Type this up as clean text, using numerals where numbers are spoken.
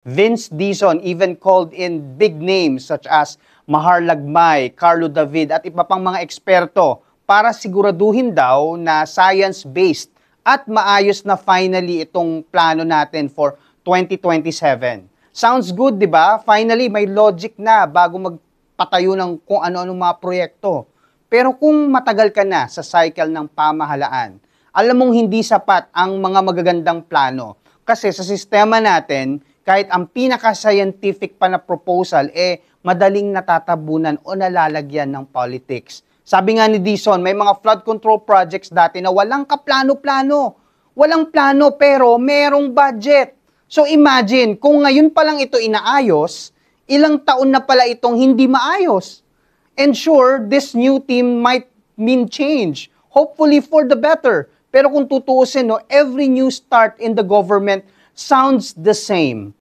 Vince Dizon even called in big names such as Mahar Lagmay, Carlo David at iba pang mga eksperto para siguraduhin daw na science-based at maayos na finally itong plano natin for 2027. Sounds good, di ba? Finally, may logic na bago magpatayo ng kung ano-ano mga proyekto. Pero kung matagal ka na sa cycle ng pamahalaan, alam mong hindi sapat ang mga magagandang plano. Kasi sa sistema natin, kahit ang pinaka-scientific pa na proposal, madaling natatabunan o nalalagyan ng politics. Sabi nga ni Dizon, may mga flood control projects dati na walang kaplano-plano. Walang plano pero merong budget. So imagine, kung ngayon pa lang ito inaayos, ilang taon na pala itong hindi maayos. And sure, this new team might mean change. Hopefully for the better. Pero kung tutuusin, every new start in the government sounds the same.